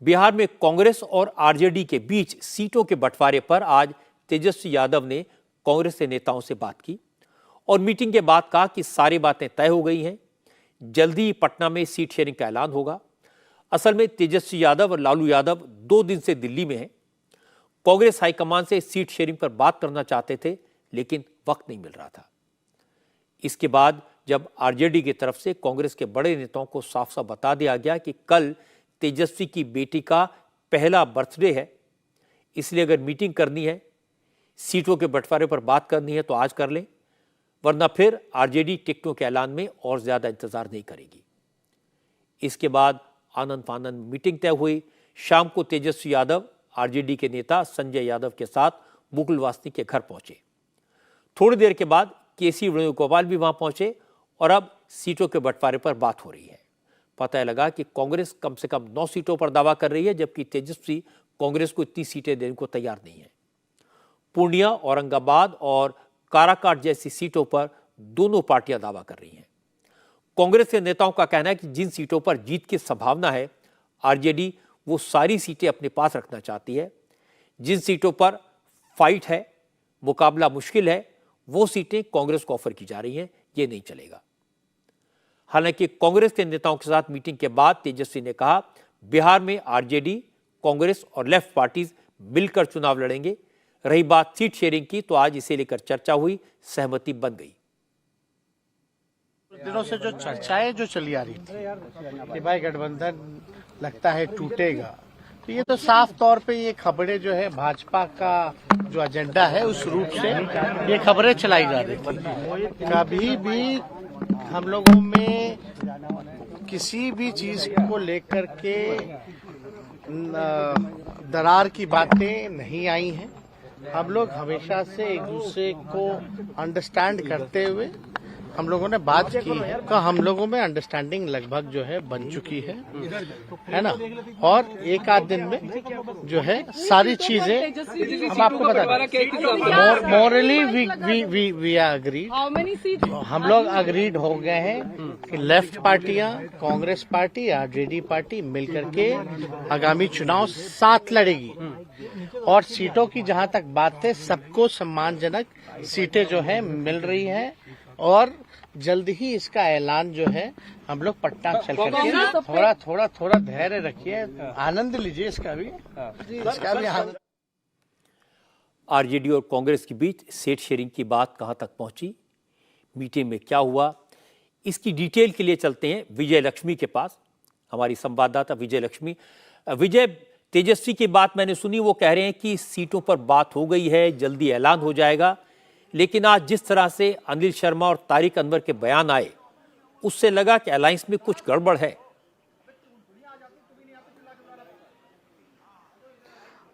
बिहार में कांग्रेस और आरजेडी के बीच सीटों के बंटवारे पर आज तेजस्वी यादव ने कांग्रेस के नेताओं से बात की और मीटिंग के बाद कहा कि सारी बातें तय हो गई हैं, जल्दी ही पटना में सीट शेयरिंग का ऐलान होगा। असल में तेजस्वी यादव और लालू यादव 2 दिन से दिल्ली में हैं। कांग्रेस हाईकमान से सीट शेयरिंग पर बात करना चाहते थे, लेकिन वक्त नहीं मिल रहा था। इसके बाद जब आरजेडी की तरफ से कांग्रेस के बड़े नेताओं को साफ साफ बता दिया गया कि कल तेजस्वी की बेटी का पहला बर्थडे है, इसलिए अगर मीटिंग करनी है, सीटों के बंटवारे पर बात करनी है तो आज कर लें, वरना फिर आरजेडी टिकटों के ऐलान में और ज्यादा इंतजार नहीं करेगी। इसके बाद आनंद फानंद मीटिंग तय हुई। शाम को तेजस्वी यादव आरजेडी के नेता संजय यादव के साथ मुकुल वासनिक के घर पहुंचे। थोड़ी देर के बाद केसी वेणुगोपाल भी वहां पहुंचे और अब सीटों के बंटवारे पर बात हो रही है। पता लगा कि कांग्रेस कम से कम 9 सीटों पर दावा कर रही है, जबकि तेजस्वी कांग्रेस को इतनी सीटें देने को तैयार नहीं है। पूर्णिया, औरंगाबाद और काराकाट जैसी सीटों पर दोनों पार्टियां दावा कर रही हैं। कांग्रेस के नेताओं का कहना है कि जिन सीटों पर जीत की संभावना है, आरजेडी वो सारी सीटें अपने पास रखना चाहती है। जिन सीटों पर फाइट है, मुकाबला मुश्किल है, वो सीटें कांग्रेस को ऑफर की जा रही हैं। ये नहीं चलेगा। हालांकि कांग्रेस के नेताओं के साथ मीटिंग के बाद तेजस्वी ने कहा, बिहार में आरजेडी, कांग्रेस और लेफ्ट पार्टीज मिलकर चुनाव लड़ेंगे। रही बात सीट शेयरिंग की, तो आज इसे लेकर चर्चा हुई, सहमति बन गई। दिनों से जो चर्चाएं जो चली आ रही थी कि भाई गठबंधन लगता है टूटेगा, तो ये तो साफ तौर पे ये खबरें जो है भाजपा का जो एजेंडा है उस रूप से ये खबरें चलाई जा रही थी। कभी भी हम लोगों में किसी भी चीज को लेकर के दरार की बातें नहीं आई हैं। हम लोग हमेशा से एक दूसरे को अंडरस्टैंड करते हुए हम लोगों ने बात की है, तो हम लोगों में अंडरस्टैंडिंग लगभग जो है बन चुकी है ना। और एक आध दिन में जो है सारी चीजें हम आपको बता दें। Morally we are agreed. हम लोग अग्रीड हो गए हैं कि लेफ्ट पार्टियां, कांग्रेस पार्टी, आरजेडी पार्टी मिलकर के आगामी चुनाव साथ लड़ेगी और सीटों की जहां तक बात है, सबको सम्मानजनक सीटें जो है मिल रही हैं और जल्द ही इसका ऐलान जो है हम लोग पटना चल करके थोड़ा धैर्य रखिए, आनंद लीजिए इसका भी आनंद। आरजेडी और कांग्रेस के बीच सीट शेयरिंग की बात कहां तक पहुंची, मीटिंग में क्या हुआ, इसकी डिटेल के लिए चलते हैं विजय लक्ष्मी के पास। हमारी संवाददाता विजय लक्ष्मी। विजय, तेजस्वी की बात मैंने सुनी, वो कह रहे हैं कि सीटों पर बात हो गई है, जल्दी ऐलान हो जाएगा, लेकिन आज जिस तरह से अनिल शर्मा और तारिक अनवर के बयान आए, उससे लगा कि अलायंस में कुछ गड़बड़ है।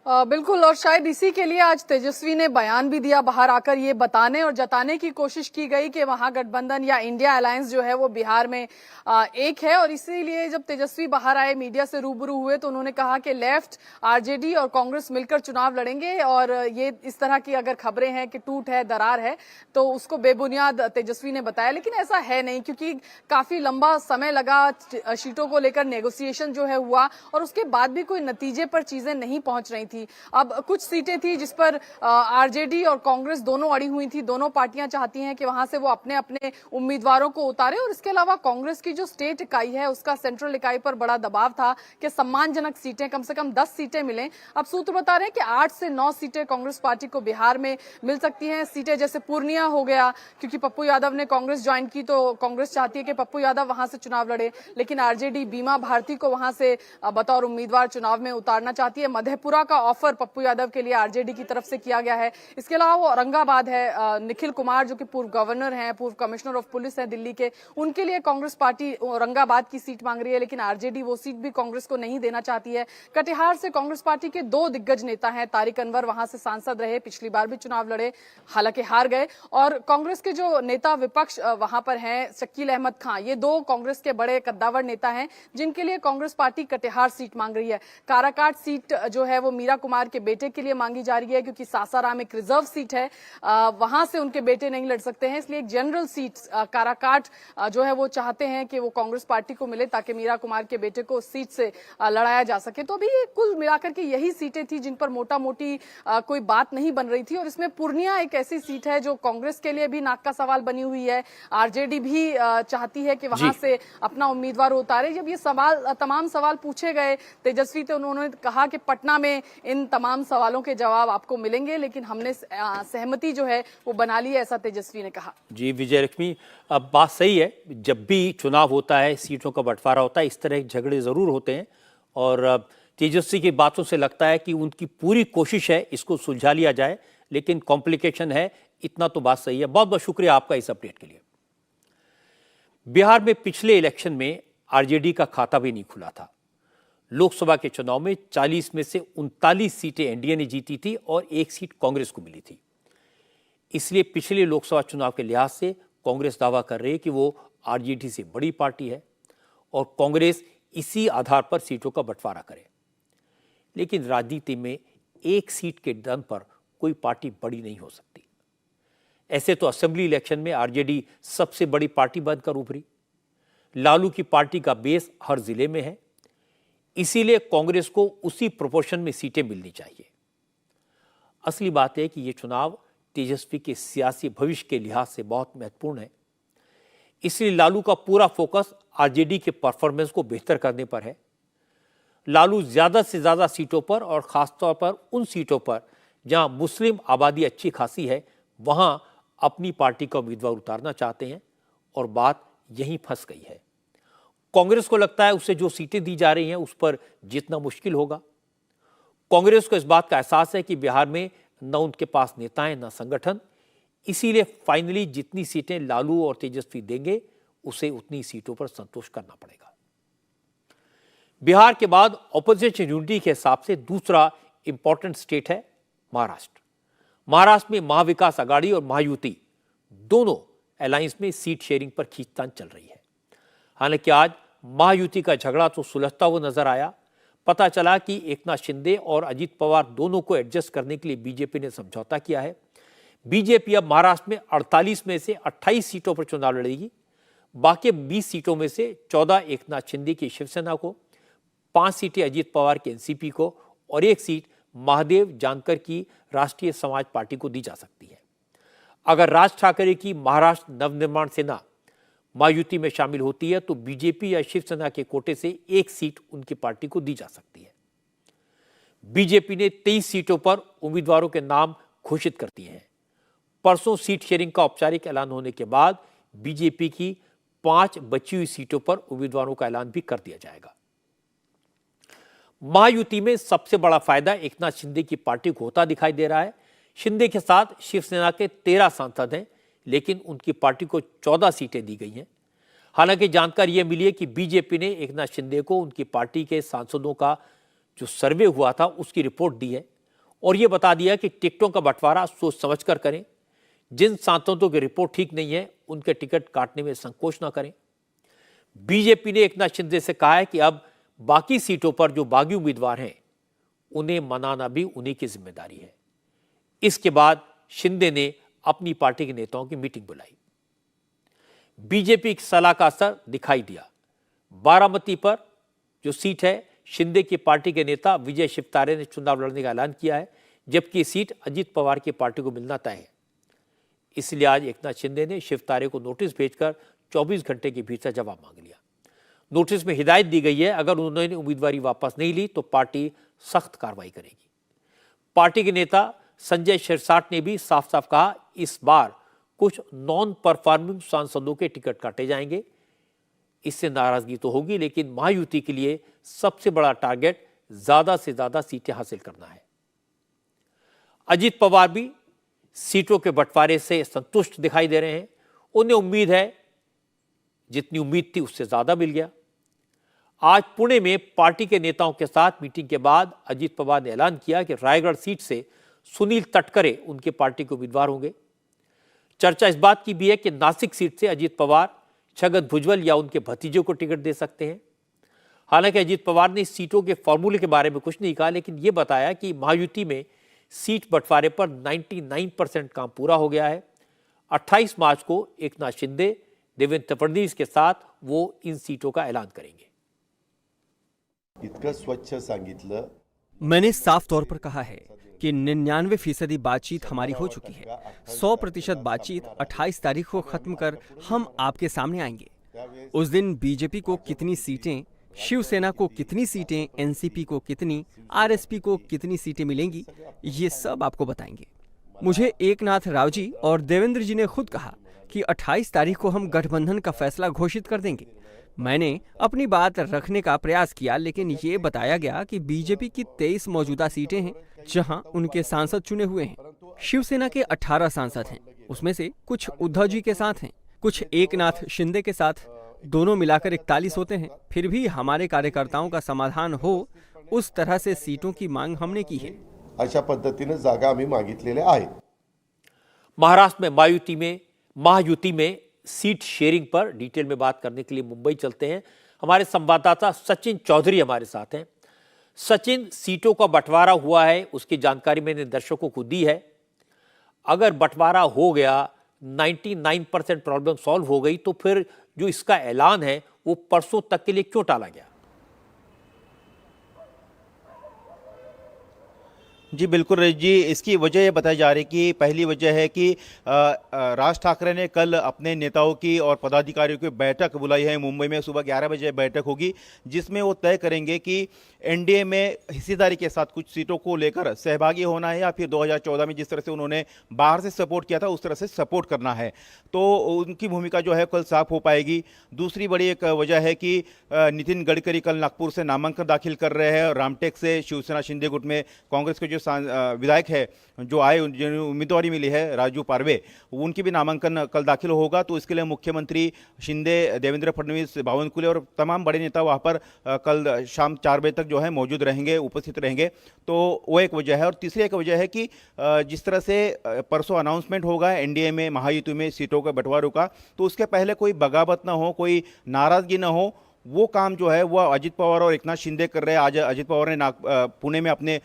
बिल्कुल, और शायद इसी के लिए आज तेजस्वी ने बयान भी दिया, बाहर आकर ये बताने और जताने की कोशिश की गई कि महागठबंधन या इंडिया अलायंस जो है वो बिहार में एक है। और इसीलिए जब तेजस्वी बाहर आए, मीडिया से रूबरू हुए, तो उन्होंने कहा कि लेफ्ट, आरजेडी और कांग्रेस मिलकर चुनाव लड़ेंगे। और ये इस तरह की अगर खबरें हैं कि टूट है, दरार है, तो उसको बेबुनियाद तेजस्वी ने बताया। लेकिन ऐसा है नहीं, क्योंकि काफी लंबा समय लगा, सीटों को लेकर नेगोशिएशन जो है हुआ और उसके बाद भी कोई नतीजे पर चीजें नहीं पहुंच रही थी। अब कुछ सीटें थी जिस पर आरजेडी और कांग्रेस दोनों अड़ी हुई थी। दोनों पार्टियां चाहती हैं कि वहां से वो अपने अपने उम्मीदवारों को उतारे। और इसके अलावा कांग्रेस की जो स्टेट इकाई है, उसका सेंट्रल इकाई पर बड़ा दबाव था कि सम्मानजनक सीटें, कम से कम 10 सीटें मिलें। अब सूत्र बता रहे हैं कि 8 से 9 सीटें कांग्रेस पार्टी को बिहार में मिल सकती हैं। सीटें जैसे पूर्णिया हो गया, क्योंकि पप्पू यादव ने कांग्रेस ज्वाइन की, तो कांग्रेस चाहती है कि पप्पू यादव वहां से चुनाव लड़े। लेकिन आरजेडी बीमा भारती को वहां से बतौर उम्मीदवार चुनाव में उतारना चाहती है। मधेपुरा का ऑफर पप्पू यादव के लिए आरजेडी की तरफ से किया गया है। इसके अलावा वो औरंगाबाद है, निखिल कुमार जो कि पूर्व गवर्नर हैं, पूर्व कमिश्नर ऑफ पुलिस हैं दिल्ली के, उनके लिए कांग्रेस पार्टी औरंगाबाद की सीट मांग रही है। लेकिन आरजेडी वो सीट भी कांग्रेस को नहीं देना चाहती है। कटिहार से कांग्रेस पार्टी के 2 दिग्गज नेता हैं, तारिक अनवर वहां से सांसद रहे, पिछली बार भी चुनाव लड़े, हालांकि हार गए। और कांग्रेस के जो नेता विपक्ष वहां पर हैं, शकील अहमद खां, ये 2 कांग्रेस के बड़े कद्दावर नेता हैं, जिनके लिए कांग्रेस पार्टी कटिहार सीट मांग रही है। काराकाट सीट जो है वो मीरा मीरा कुमार के बेटे के लिए मांगी जा रही है, क्योंकि सासाराम एक रिजर्व सीट है, वहां से उनके बेटे नहीं लड़ सकते हैं, इसलिए एक जनरल सीट काराकाट जो है वो चाहते हैं कि वो कांग्रेस पार्टी को मिले ताकि मीरा कुमार के बेटे को उस सीट से लड़ाया जा सके। तो अभी कुल मिलाकर के यही सीटें थी जिन पर मोटा मोटी कोई बात नहीं बन रही थी, और इसमें पूर्णिया एक ऐसी सीट है जो कांग्रेस के लिए भी नाक का सवाल बनी हुई है। आरजेडी भी चाहती है कि वहां से अपना उम्मीदवार उतारे। जब ये तमाम सवाल पूछे गए तेजस्वी, तो उन्होंने कहा कि पटना में इन तमाम सवालों के जवाब आपको मिलेंगे, लेकिन हमने सहमति जो है वो बना ली है, ऐसा तेजस्वी ने कहा। जी विजय लक्ष्मी, अब बात सही है, जब भी चुनाव होता है, सीटों का बंटवारा होता है, इस तरह के झगड़े जरूर होते हैं, और तेजस्वी की बातों से लगता है कि उनकी पूरी कोशिश है इसको सुलझा लिया जाए, लेकिन कॉम्प्लिकेशन है, इतना तो बात सही है। बहुत बहुत शुक्रिया आपका इस अपडेट के लिए। बिहार में पिछले इलेक्शन में आरजेडी का खाता भी नहीं खुला था। लोकसभा के चुनाव में 40 में से 39 सीटें एनडीए ने जीती थी और 1 सीट कांग्रेस को मिली थी। इसलिए पिछले लोकसभा चुनाव के लिहाज से कांग्रेस दावा कर रही है कि वो आरजेडी से बड़ी पार्टी है और कांग्रेस इसी आधार पर सीटों का बंटवारा करे। लेकिन राजनीति में 1 सीट के दम पर कोई पार्टी बड़ी नहीं हो सकती। ऐसे तो असेंबली इलेक्शन में आरजेडी सबसे बड़ी पार्टी बनकर उभरी। लालू की पार्टी का बेस हर जिले में है, इसीलिए कांग्रेस को उसी प्रोपोर्शन में सीटें मिलनी चाहिए। असली बात है कि यह चुनाव तेजस्वी के सियासी भविष्य के लिहाज से बहुत महत्वपूर्ण है। इसलिए लालू का पूरा फोकस आरजेडी के परफॉर्मेंस को बेहतर करने पर है। लालू ज्यादा से ज्यादा सीटों पर और खासतौर पर उन सीटों पर जहां मुस्लिम आबादी अच्छी खासी है, वहां अपनी पार्टी का उम्मीदवार उतारना चाहते हैं, और बात यहीं फंस गई है। कांग्रेस को लगता है उसे जो सीटें दी जा रही हैं उस पर जीतना मुश्किल होगा। कांग्रेस को इस बात का एहसास है कि बिहार में न उनके पास नेता हैं न संगठन, इसीलिए फाइनली जितनी सीटें लालू और तेजस्वी देंगे उसे उतनी सीटों पर संतोष करना पड़ेगा। बिहार के बाद ऑपोजिशन यूनिटी के हिसाब से दूसरा इंपॉर्टेंट स्टेट है महाराष्ट्र। महाराष्ट्र में महाविकास आघाड़ी और महायुति दोनों अलायंस में सीट शेयरिंग पर खींचतान चल रही है। हालांकि आज महायुति का झगड़ा तो सुलझता हुआ नजर आया। पता चला कि एकनाथ शिंदे और अजित पवार दोनों को एडजस्ट करने के लिए बीजेपी ने समझौता किया है। बीजेपी अब महाराष्ट्र में 48 में से 28 सीटों पर चुनाव लड़ेगी। बाकी 20 सीटों में से 14 एकनाथ शिंदे की शिवसेना को, 5 सीटें अजित पवार के एनसीपी को और 1 सीट महादेव जानकर की राष्ट्रीय समाज पार्टी को दी जा सकती है। अगर राज ठाकरे की महाराष्ट्र नवनिर्माण सेना महायुति में शामिल होती है तो बीजेपी या शिवसेना के कोटे से 1 सीट उनकी पार्टी को दी जा सकती है। बीजेपी ने 23 सीटों पर उम्मीदवारों के नाम घोषित कर दिए हैं। परसों सीट शेयरिंग का औपचारिक ऐलान होने के बाद बीजेपी की 5 बची हुई सीटों पर उम्मीदवारों का ऐलान भी कर दिया जाएगा। महायुति में सबसे बड़ा फायदा एकनाथ शिंदे की पार्टी को होता दिखाई दे रहा है। शिंदे के साथ शिवसेना के 13 सांसद हैं, लेकिन उनकी पार्टी को 14 सीटें दी गई हैं। हालांकि जानकारी यह मिली है कि बीजेपी ने एकनाथ शिंदे को उनकी पार्टी के सांसदों का जो सर्वे हुआ था उसकी रिपोर्ट दी है और यह बता दिया कि टिकटों का बंटवारा सोच समझकर करें। जिन सांसदों की रिपोर्ट ठीक नहीं है उनके टिकट काटने में संकोच न करें। बीजेपी ने एकनाथ शिंदे से कहा है कि अब बाकी सीटों पर जो बागी उम्मीदवार हैं उन्हें मनाना भी उन्हीं की जिम्मेदारी है। इसके बाद शिंदे ने अपनी पार्टी के नेताओं की मीटिंग बुलाई। बीजेपी की सलाह का असर दिखाई दिया। बारामती पर जो सीट है, शिंदे की पार्टी के नेता विजय शिवतारे ने चुनाव लड़ने का ऐलान किया है, जबकि सीट अजित पवार की पार्टी को मिलना तय है। इसलिए आज एकनाथ शिंदे ने शिवतारे को नोटिस भेजकर 24 घंटे के भीतर जवाब मांग लिया। नोटिस में हिदायत दी गई है, अगर उन्होंने उम्मीदवारी वापस नहीं ली तो पार्टी सख्त कार्रवाई करेगी। पार्टी के नेता संजय शिरसाट ने भी साफ साफ कहा, इस बार कुछ नॉन परफॉर्मिंग सांसदों के टिकट काटे जाएंगे। इससे नाराजगी तो होगी, लेकिन महायुति के लिए सबसे बड़ा टारगेट ज्यादा से ज्यादा सीटें हासिल करना है। अजित पवार भी सीटों के बंटवारे से संतुष्ट दिखाई दे रहे हैं। उन्हें उम्मीद है, जितनी उम्मीद थी उससे ज्यादा मिल गया। आज पुणे में पार्टी के नेताओं के साथ मीटिंग के बाद अजित पवार ने ऐलान किया कि रायगढ़ सीट से सुनील तटकरे उनकी पार्टी के उम्मीदवार होंगे। चर्चा इस बात की भी है कि नासिक सीट से अजित पवार छगन भुजबल या उनके भतीजे को टिकट दे सकते हैं। हालांकि अजीत पवार ने सीटों के फॉर्मूले के बारे में कुछ नहीं कहा, लेकिन ये बताया कि महायुति में सीट बंटवारे पर 99% काम पूरा हो गया है। 28 मार्च को एकनाथ शिंदे, देवेंद्र फडणवीस के साथ वो इन सीटों का ऐलान करेंगे। इतकं स्वच्छ सांगितलं। मैंने साफ तौर पर कहा है कि 99% बातचीत हमारी हो चुकी है। 100% बातचीत 28 तारीख को खत्म कर हम आपके सामने आएंगे। उस दिन बीजेपी को कितनी सीटें, शिवसेना को कितनी सीटें, एनसीपी को कितनी, आरएसपी को कितनी सीटें मिलेंगी, ये सब आपको बताएंगे। मुझे एकनाथ राव जी और देवेंद्र जी ने खुद कहा कि 28 तारीख को हम गठबंधन का फैसला घोषित कर देंगे। मैंने अपनी बात रखने का प्रयास किया, लेकिन ये बताया गया कि बीजेपी की 23 मौजूदा सीटें हैं जहां उनके सांसद चुने हुए हैं। शिवसेना के 18 सांसद हैं, उसमें से कुछ उद्धव जी के साथ हैं, कुछ एकनाथ शिंदे के साथ, दोनों मिलाकर 41 होते हैं। फिर भी हमारे कार्यकर्ताओं का समाधान हो, उस तरह से सीटों की मांग हमने की है। अशा पद्धतीने जागा आम्ही मागितलेल्या आहेत। महाराष्ट्र में महायुति में सीट शेयरिंग पर डिटेल में बात करने के लिए मुंबई चलते हैं। हमारे संवाददाता सचिन चौधरी हमारे साथ हैं। सचिन, सीटों का बंटवारा हुआ है, उसकी जानकारी मैंने दर्शकों को दी है। अगर बंटवारा हो गया, 99% प्रॉब्लम सॉल्व हो गई, तो फिर जो इसका ऐलान है वो परसों तक के लिए क्यों टाला गया? जी बिल्कुल रजत जी, इसकी वजह ये बताई जा रही कि पहली वजह है कि राज ठाकरे ने कल अपने नेताओं की और पदाधिकारियों की बैठक बुलाई है। मुंबई में सुबह 11 बजे बैठक होगी, जिसमें वो तय करेंगे कि एनडीए में हिस्सेदारी के साथ कुछ सीटों को लेकर सहभागी होना है या फिर 2014 में जिस तरह से उन्होंने बाहर से सपोर्ट किया था उस तरह से सपोर्ट करना है। तो उनकी भूमिका जो है कल साफ हो पाएगी। दूसरी बड़ी एक वजह है कि नितिन गडकरी कल नागपुर से नामांकन दाखिल कर रहे हैं और रामटेक से शिवसेना शिंदे गुट में कांग्रेस के जो विधायक है जो आए, जिन्हें उम्मीदवारी मिली है राजू पारवे, उनकी भी नामांकन कल दाखिल होगा। तो इसके लिए मुख्यमंत्री शिंदे, देवेंद्र फडणवीस, बावनकुले और तमाम बड़े नेता वहाँ पर कल शाम 4 बजे तक जो है मौजूद रहेंगे, उपस्थित रहेंगे। तो वो एक वजह है। और तीसरी एक वजह है कि जिस तरह से परसों अनाउंसमेंट होगा एनडीए में महायुति में सीटों के बंटवारे का, तो उसके पहले कोई बगावत ना हो, कोई नाराजगी ना हो, वो काम जो है वो अजित पवार और एकनाथ शिंदे कर रहे हैं। आज अजित पवार ने पुणे में अपने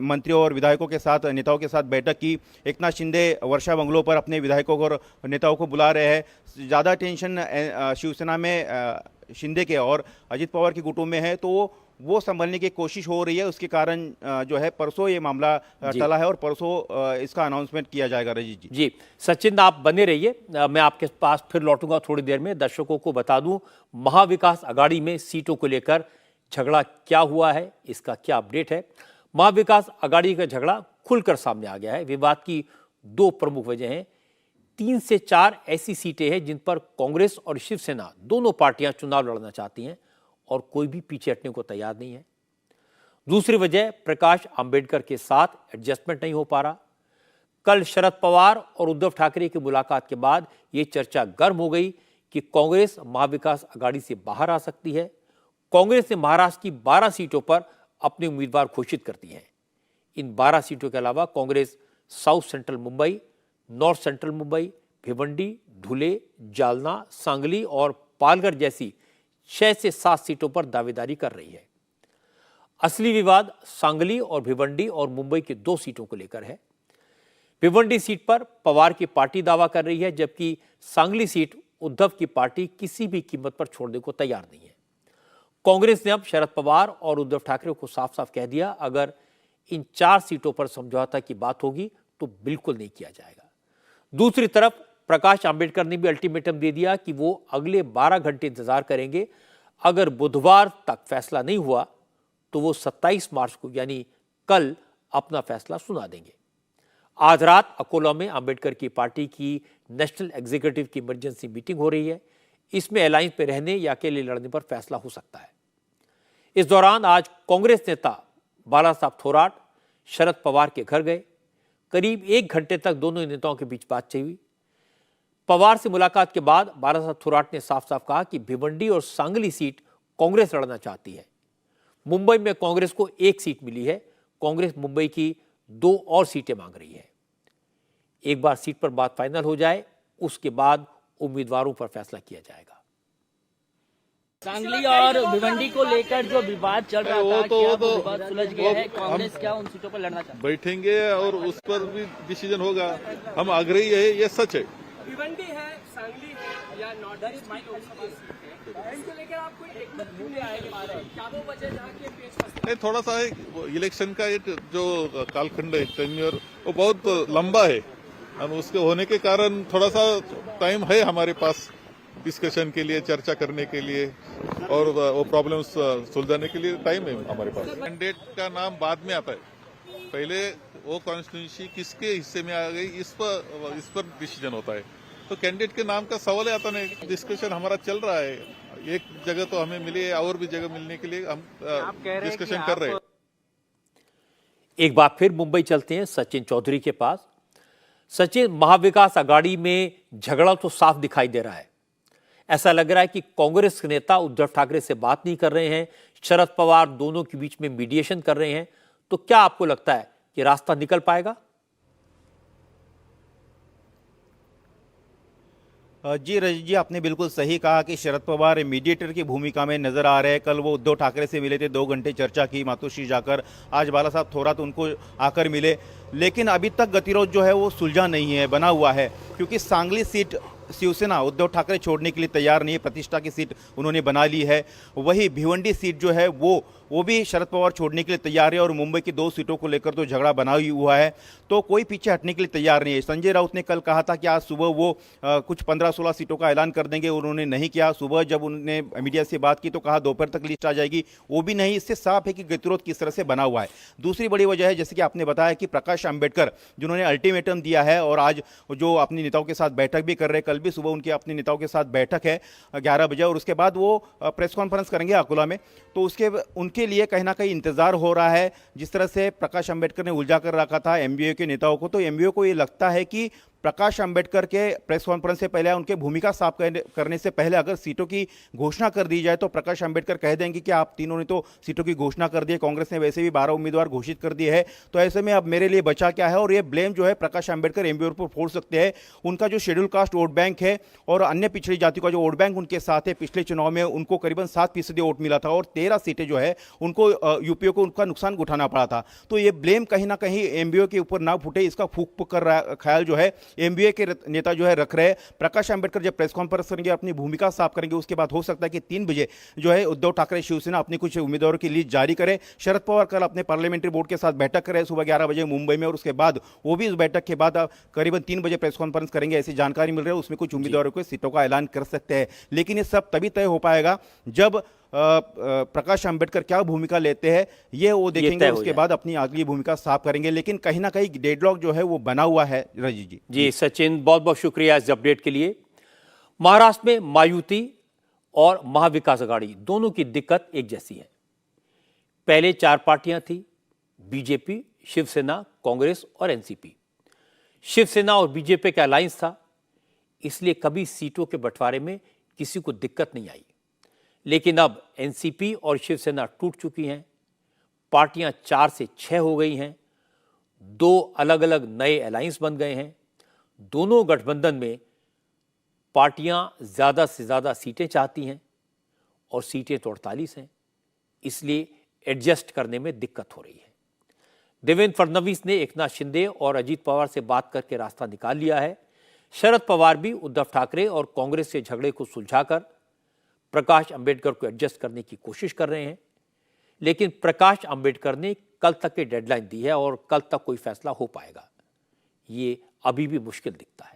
मंत्रियों और विधायकों के साथ, नेताओं के साथ बैठक की। एकनाथ शिंदे वर्षा बंगलों पर अपने विधायकों और नेताओं को बुला रहे हैं। ज़्यादा टेंशन शिवसेना में शिंदे के और अजित पवार के गुटों में है, तो वो संभलने की कोशिश हो रही है। उसके कारण जो है परसों ये मामला टला है और परसों इसका अनाउंसमेंट किया जाएगा। रजीत जी। जी सचिन, आप बने रहिए, मैं आपके पास फिर लौटूंगा थोड़ी देर में। दर्शकों को बता दूं, महाविकास अघाड़ी में सीटों को लेकर झगड़ा क्या हुआ है, इसका क्या अपडेट है। महाविकास अघाड़ी का झगड़ा खुलकर सामने आ गया है। विवाद की 2 प्रमुख वजह हैं। 3 से 4 ऐसी सीटें हैं जिन पर कांग्रेस और शिवसेना दोनों पार्टियां चुनाव लड़ना चाहती हैं और कोई भी पीछे हटने को तैयार नहीं है। दूसरी वजह, प्रकाश अंबेडकर के साथ एडजस्टमेंट नहीं हो पा रहा। कल शरद पवार और उद्धव ठाकरे की मुलाकात के बाद यह चर्चा गर्म हो गई कि कांग्रेस महाविकास अघाड़ी से बाहर आ सकती है। कांग्रेस ने महाराष्ट्र की 12 सीटों पर अपने उम्मीदवार घोषित कर दिए हैं। इन 12 सीटों के अलावा Congress South Central Mumbai, North Central Mumbai, Bhiwandi, Dhule, Jalna, Sangli और पालघर जैसी 6 से 7 सीटों पर दावेदारी कर रही है। असली विवाद सांगली और भिवंडी और मुंबई की 2 सीटों को लेकर है। भिवंडी सीट पर पवार की पार्टी दावा कर रही है, जबकि सांगली सीट उद्धव की पार्टी किसी भी कीमत पर छोड़ने को तैयार नहीं है। कांग्रेस ने अब शरद पवार और उद्धव ठाकरे को साफ साफ कह दिया, अगर इन 4 सीटों पर समझौता की बात होगी तो बिल्कुल नहीं किया जाएगा। दूसरी तरफ प्रकाश अंबेडकर ने भी अल्टीमेटम दे दिया कि वो अगले 12 घंटे इंतजार करेंगे। अगर बुधवार तक फैसला नहीं हुआ तो वो 27 मार्च को यानी कल अपना फैसला सुना देंगे। आज रात अकोला में अंबेडकर की पार्टी की नेशनल एग्जीक्यूटिव की इमरजेंसी मीटिंग हो रही है। इसमें अलायंस में रहने या अकेले लड़ने पर फैसला हो सकता है। इस दौरान आज कांग्रेस नेता बालासाहब थोराट शरद पवार के घर गए। करीब 1 घंटे तक दोनों नेताओं के बीच बातचीत हुई। पवार से मुलाकात के बाद बालासाहब थोराट ने साफ साफ कहा कि भिवंडी और सांगली सीट कांग्रेस लड़ना चाहती है। मुंबई में कांग्रेस को 1 सीट मिली है। कांग्रेस मुंबई की 2 और सीटें मांग रही है। एक बार सीट पर बात फाइनल हो जाए, उसके बाद उम्मीदवारों पर फैसला किया जाएगा। सांगली और भिवंडी को लेकर जो विवाद चल रहा था, क्या वो विवाद सुलझ गया है? कांग्रेस क्या उन सीटों पर लड़ना चाहती है? बैठेंगे और उस पर भी डिसीजन होगा। हम आग्रही है, ये सच है। भिवंडी है, सांगली है या नॉर्दर्न लोकसभा सीट है, इनको लेकर आप कोई एकमत क्यों नहीं आए पा रहे? क्या वो वजह जहाँ के पेश फंसते? नहीं, थोड़ा सा इलेक्शन का एक जो कालखंड है, टेन्योर, वो बहुत लंबा है। हम उसके होने के कारण थोड़ा सा टाइम है हमारे पास डिस्कशन के लिए, चर्चा करने के लिए और वो प्रॉब्लम्स सुलझाने के लिए टाइम है हमारे पास। कैंडिडेट का नाम बाद में आता है, पहले वो कॉन्स्टिट्यूंसी किसके हिस्से में आ गई इस पर डिसीजन होता है। तो कैंडिडेट के नाम का सवाल आता नहीं, डिस्कशन हमारा चल रहा है। एक जगह तो हमें मिली है, और भी जगह मिलने के लिए हम डिस्कशन कर रहे हैं। एक बार फिर मुंबई चलते हैं सचिन चौधरी के पास। सचिन, महाविकास आघाड़ी में झगड़ा तो साफ दिखाई दे रहा है। ऐसा लग रहा है कि कांग्रेस के नेता उद्धव ठाकरे से बात नहीं कर रहे हैं, शरद पवार दोनों के बीच में मीडिएशन कर रहे हैं। तो क्या आपको लगता है कि रास्ता निकल पाएगा? जी रजत जी, आपने बिल्कुल सही कहा कि शरद पवार मीडिएटर की भूमिका में नजर आ रहे हैं। कल वो उद्धव ठाकरे से मिले थे, 2 घंटे चर्चा की मातोश्री जाकर। आज बाला साहब थोरात उनको आकर मिले, लेकिन अभी तक गतिरोध जो है वो सुलझा नहीं है, बना हुआ है। क्योंकि सांगली सीट शिवसेना उद्धव ठाकरे छोड़ने के लिए तैयार नहीं है, प्रतिष्ठा की सीट उन्होंने बना ली है। वही भिवंडी सीट जो है वो भी शरद पवार छोड़ने के लिए तैयार है, और मुंबई की 2 सीटों को लेकर तो झगड़ा बना ही हुआ है। तो कोई पीछे हटने के लिए तैयार नहीं है। संजय राउत ने कल कहा था कि आज सुबह वो कुछ 15-16 सीटों का ऐलान कर देंगे, उन्होंने नहीं किया। सुबह जब उन्होंने मीडिया से बात की तो कहा दोपहर तक लिस्ट आ जाएगी, वो भी नहीं। इससे साफ है कि गतिरोध किस तरह से बना हुआ है। दूसरी बड़ी वजह है, जैसे कि आपने बताया, कि प्रकाश अंबेडकर जिन्होंने अल्टीमेटम दिया है और आज जो अपने नेताओं के साथ बैठक भी कर रहे हैं, कल भी सुबह उनकी अपने नेताओं के साथ बैठक है 11 बजे, और उसके बाद वो प्रेस कॉन्फ्रेंस करेंगे अकोला में। तो उनके लिए कहीं ना कहीं इंतजार हो रहा है। जिस तरह से प्रकाश अंबेडकर ने उलझा कर रखा था एमबीए के नेताओं को, तो एमबीए को ये लगता है कि प्रकाश अंबेडकर के प्रेस कॉन्फ्रेंस से पहले, उनके भूमिका साफ करने से पहले अगर सीटों की घोषणा कर दी जाए तो प्रकाश अंबेडकर कह देंगे कि आप तीनों ने तो सीटों की घोषणा कर दी है, कांग्रेस ने वैसे भी 12 उम्मीदवार घोषित कर दिए है, तो ऐसे में अब मेरे लिए बचा क्या है। और ये ब्लेम जो है प्रकाश अंबेडकर एमबीए पर फोड़ सकते हैं। उनका जो शेड्यूल कास्ट वोट बैंक है और अन्य पिछड़ी जाति का जो वोट बैंक उनके साथ है, पिछले चुनाव में उनको करीबन 7% वोट मिला था और 13 सीटें जो है उनको यूपीओ को उनका नुकसान उठाना पड़ा था। तो ये ब्लेम कहीं ना कहीं एमबीए के ऊपर ना फूटे, इसका फूक कर ख्याल जो है एमबीए के नेता जो है रख रहे हैं। प्रकाश अंबेडकर जब प्रेस कॉन्फ्रेंस करेंगे, अपनी भूमिका साफ करेंगे, उसके बाद हो सकता है कि 3 बजे जो है उद्धव ठाकरे शिवसेना अपनी कुछ उम्मीदवारों की लिस्ट जारी करे। शरद पवार कल अपने पार्लियामेंट्री बोर्ड के साथ बैठक करें सुबह 11 बजे मुंबई में, और उसके बाद वो भी इस बैठक के बाद करीबन 3 बजे प्रेस कॉन्फ्रेंस करेंगे, ऐसी जानकारी मिल रही है। उसमें कुछ उम्मीदवारों को सीटों का ऐलान कर सकते हैं, लेकिन ये सब तभी तय हो पाएगा जब प्रकाश अंबेडकर क्या भूमिका लेते हैं, ये वो देखेंगे, उसके बाद अपनी अगली भूमिका साफ करेंगे। लेकिन कहीं ना कहीं डेडलॉक जो है वो बना हुआ है। रजी जी जी सचिन, बहुत बहुत शुक्रिया इस अपडेट के लिए। महाराष्ट्र में मायावती और महाविकास आघाड़ी दोनों की दिक्कत एक जैसी है। पहले 4 पार्टियां थी, बीजेपी, शिवसेना, कांग्रेस और एनसीपी। शिवसेना और बीजेपी का अलायंस था, इसलिए कभी सीटों के बंटवारे में किसी को दिक्कत नहीं आई। लेकिन अब एनसीपी और शिवसेना टूट चुकी हैं, पार्टियां 4 से 6 हो गई हैं, 2 अलग अलग नए अलायंस बन गए हैं। दोनों गठबंधन में पार्टियां ज्यादा से ज्यादा सीटें चाहती हैं और सीटें तो 48 हैं, इसलिए एडजस्ट करने में दिक्कत हो रही है। देवेंद्र फडणवीस ने एकनाथ शिंदे और अजीत पवार से बात करके रास्ता निकाल लिया है। शरद पवार भी उद्धव ठाकरे और कांग्रेस से झगड़े को सुलझाकर प्रकाश अंबेडकर को एडजस्ट करने की कोशिश कर रहे हैं। लेकिन प्रकाश अंबेडकर ने कल तक की डेडलाइन दी है और कल तक कोई फैसला हो पाएगा, ये अभी भी मुश्किल दिखता है।